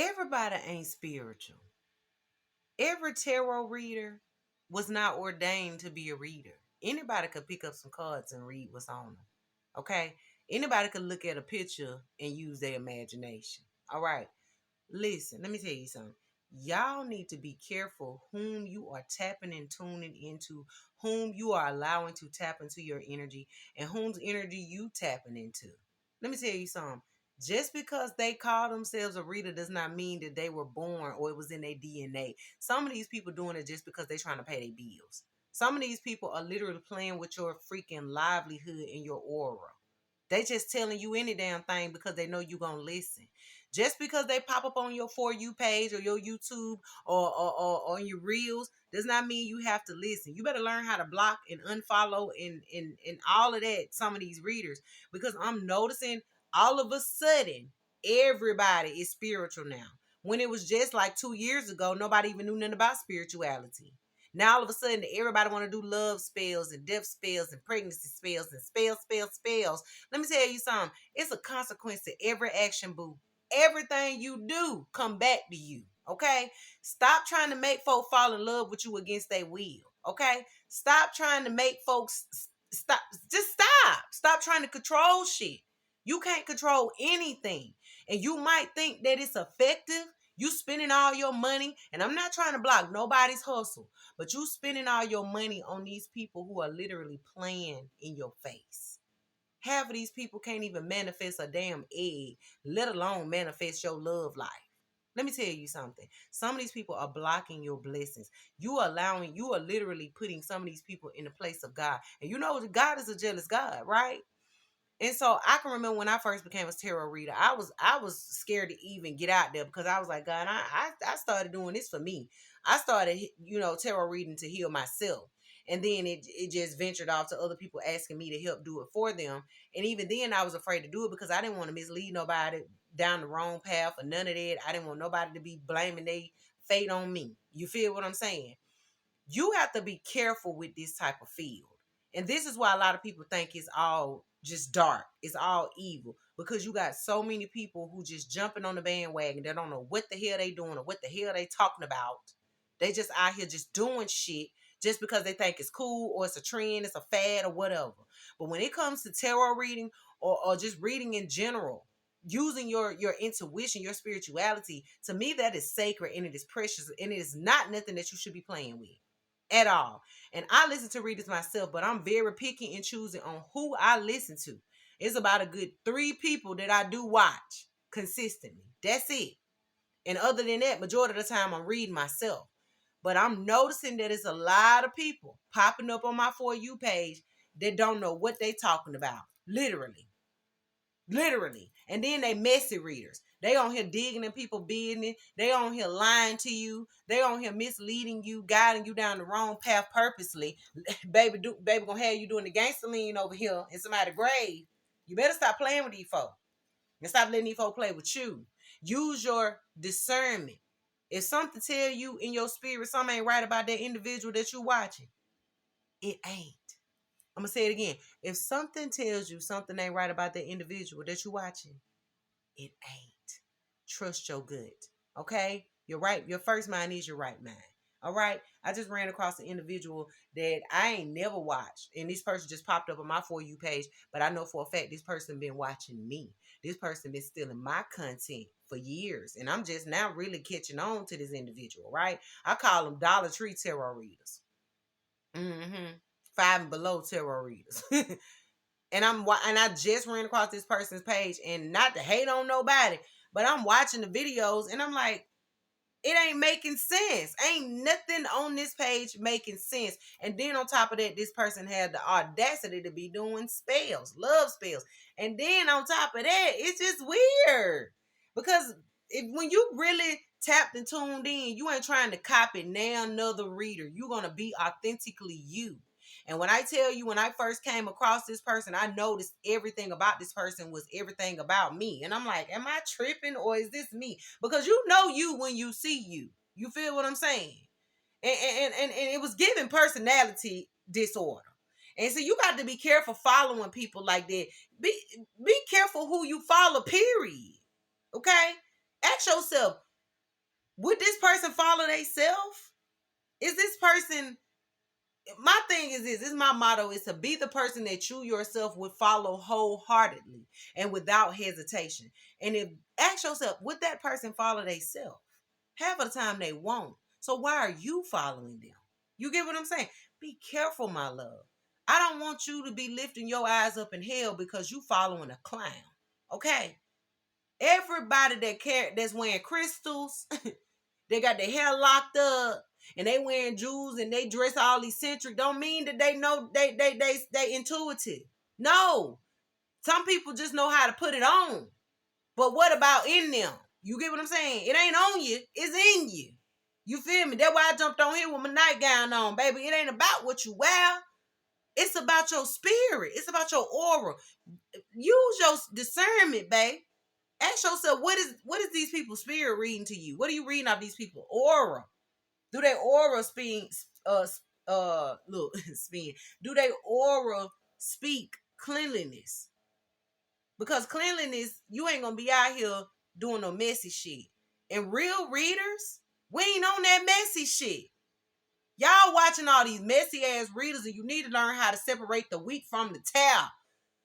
Everybody ain't spiritual. Every tarot reader was not ordained to be a reader. Anybody could pick up some cards and read what's on them. Okay? Anybody could look at a picture and use their imagination. All right. Listen, let me tell you something. Y'all need to be careful whom you are tapping and tuning into, whom you are allowing to tap into your energy, and whom's energy you tapping into. Let me tell you something. Just because they call themselves a reader does not mean that they were born or it was in their DNA. Some of these people doing it just because they're trying to pay their bills. Some of these people are literally playing with your freaking livelihood and your aura. They just telling you any damn thing because they know you gonna listen. Just because they pop up on your For You page or your YouTube or on your reels does not mean you have to listen. You better learn how to block and unfollow and all of that, some of these readers, because I'm noticing all of a sudden everybody is spiritual now. When it was just like 2 years ago, nobody even knew nothing about spirituality. Now all of a sudden everybody want to do love spells and death spells and pregnancy spells and spells. Let me tell you something. It's a consequence to every action, boo. Everything you do come back to you. Okay? Stop trying to make folk fall in love with you against their will. Okay? Stop trying to make folks stop. Just stop. Stop trying to control shit. You can't control anything. And you might think that it's effective. You spending all your money, and I'm not trying to block nobody's hustle, but you spending all your money on these people who are literally playing in your face. Half of these people can't even manifest a damn egg, let alone manifest your love life. Let me tell you something. Some of these people are blocking your blessings. You are literally putting some of these people in the place of God. And you know God is a jealous God, right? And so I can remember when I first became a tarot reader, I was scared to even get out there because I was like, God, I started doing this for me. I started, tarot reading to heal myself. And then it just ventured off to other people asking me to help do it for them. And even then I was afraid to do it because I didn't want to mislead nobody down the wrong path or none of that. I didn't want nobody to be blaming their fate on me. You feel what I'm saying? You have to be careful with this type of field. And this is why a lot of people think it's all just dark. It's all evil. Because you got so many people who just jumping on the bandwagon. They don't know what the hell they doing or what the hell they talking about. They just out here just doing shit just because they think it's cool or it's a trend, it's a fad or whatever. But when it comes to tarot reading or just reading in general, using your intuition, your spirituality, to me that is sacred and it is precious and it is not nothing that you should be playing with at all. And I listen to readers myself, but I'm very picky and choosing on who I listen to. It's about a good 3 people that I do watch consistently. That's it. And other than that, majority of the time I'm reading myself. But I'm noticing that it's a lot of people popping up on my For You page that don't know what they talking about. Literally. Literally. And then they messy readers. They on here digging in people business. They on here lying to you. They on here misleading you, guiding you down the wrong path purposely. Baby gonna have you doing the gangster lean over here in somebody's grave. You better stop playing with these folks. And stop letting these folks play with you. Use your discernment. If something tell you in your spirit something ain't right about that individual that you watching, it ain't. I'm gonna say it again. If something tells you something ain't right about that individual that you watching, it ain't. Trust your gut. Okay? You're right. Your first mind is your right mind. All right. I just ran across an individual that I ain't never watched. And this person just popped up on my For You page. But I know for a fact this person been watching me. This person been stealing my content for years. And I'm just now really catching on to this individual, right? I call them Dollar Tree tarot readers. Mm-hmm. 5 and below tarot readers. And I just ran across this person's page, and not to hate on nobody, but I'm watching the videos and I'm like, it ain't making sense. Ain't nothing on this page making sense. And then on top of that, this person had the audacity to be doing spells, love spells. And then on top of that, it's just weird. Because when you really tapped and tuned in, you ain't trying to copy now another reader. You're going to be authentically you. And when I tell you, when I first came across this person, I noticed everything about this person was everything about me. And I'm like, am I tripping or is this me? Because you know you when you see you. You feel what I'm saying? And it was giving personality disorder. And so you got to be careful following people like that. Be careful who you follow, period. Okay? Ask yourself, Would this person follow themselves? Is this person... My thing is this my motto is to be the person that you yourself would follow wholeheartedly and without hesitation. And if ask yourself, would that person follow themselves? Half of the time they won't. So why are you following them? You get what I'm saying? Be careful, my love. I don't want you to be lifting your eyes up in hell because you following a clown. Okay? Everybody that's wearing crystals, they got their hair locked up, and they wearing jewels and they dress all eccentric, don't mean that they know they intuitive. No. Some people just know how to put it on. But what about in them? You get what I'm saying? It ain't on you, it's in you. You feel me? That's why I jumped on here with my nightgown on, baby. It ain't about what you wear. It's about your spirit. It's about your aura. Use your discernment, babe. Ask yourself, what is these people's spirit reading to you? What are you reading off these people? Aura. Do they aura speak look, spin. Do they aura speak cleanliness? Because cleanliness, you ain't gonna be out here doing no messy shit. And real readers, we ain't on that messy shit. Y'all watching all these messy ass readers, and you need to learn how to separate the wheat from the tare.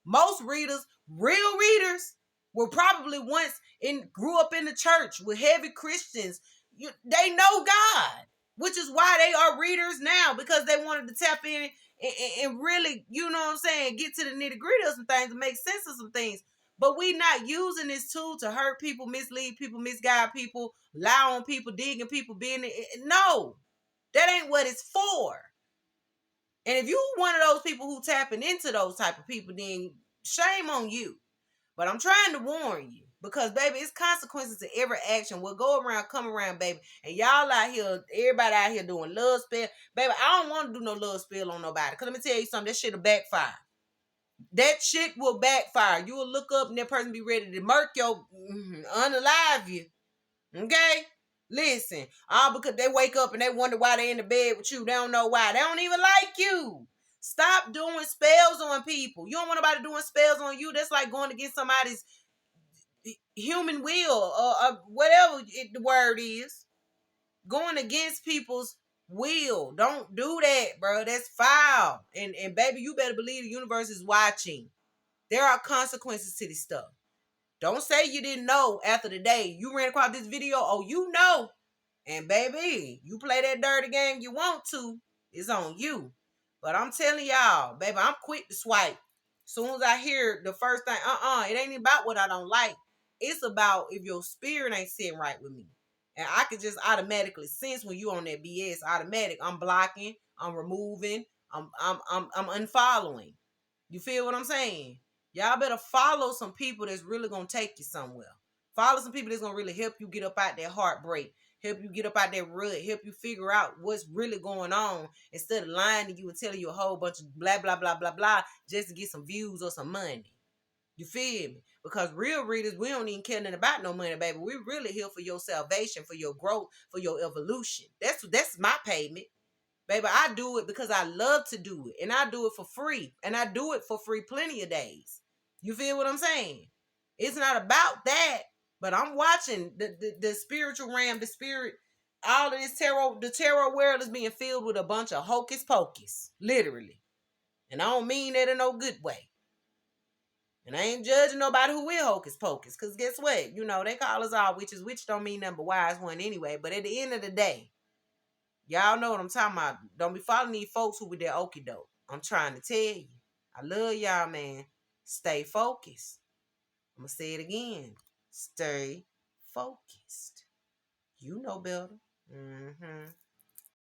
Most readers, real readers, were probably once grew up in the church with heavy Christians. They know God, which is why they are readers now, because they wanted to tap in and really, you know what I'm saying, get to the nitty gritty of some things and make sense of some things. But we not using this tool to hurt people, mislead people, misguide people, lie on people, digging people, being... No, that ain't what it's for. And if you one of those people who tapping into those type of people, then shame on you. But I'm trying to warn you, because, baby, it's consequences to every action. What go around, come around, baby. And y'all out here, everybody out here doing love spell. Baby, I don't want to do no love spell on nobody. Because let me tell you something, that shit will backfire. That shit will backfire. You will look up and that person be ready to murk your, unalive you. Okay? Listen, all because they wake up and they wonder why they in the bed with you. They don't know why. They don't even like you. Stop doing spells on people. You don't want nobody doing spells on you. That's like going against somebody's human will, or whatever the word is. Going against people's will. Don't do that, bro. That's foul. And baby, you better believe the universe is watching. There are consequences to this stuff. Don't say you didn't know after the day. You ran across this video. Oh, you know. And baby, you play that dirty game you want to, it's on you. But I'm telling y'all, baby, I'm quick to swipe. Soon as I hear the first thing, it ain't about what I don't like. It's about if your spirit ain't sitting right with me. And I can just automatically sense when you on that BS. Automatic. I'm blocking. I'm removing. I'm unfollowing. You feel what I'm saying? Y'all better follow some people that's really gonna take you somewhere. Follow some people that's gonna really help you get up out that heartbreak, help you get up out that rut, help you figure out what's really going on, instead of lying to you and telling you a whole bunch of blah blah blah blah blah just to get some views or some money. You feel me? Because real readers, we don't even care nothing about no money, baby. We really here for your salvation, for your growth, for your evolution. That's my payment. Baby, I do it because I love to do it. And I do it for free. And I do it for free plenty of days. You feel what I'm saying? It's not about that. But I'm watching the spiritual realm, the spirit, all of this tarot. The tarot world is being filled with a bunch of hocus pocus. Literally. And I don't mean that in no good way. And I ain't judging nobody who will hocus pocus. Because guess what? You know, they call us all witches. Witch don't mean nothing but wise one anyway. But at the end of the day, y'all know what I'm talking about. Don't be following these folks who with their okie doke. I'm trying to tell you. I love y'all, man. Stay focused. I'm going to say it again. Stay focused. You know better.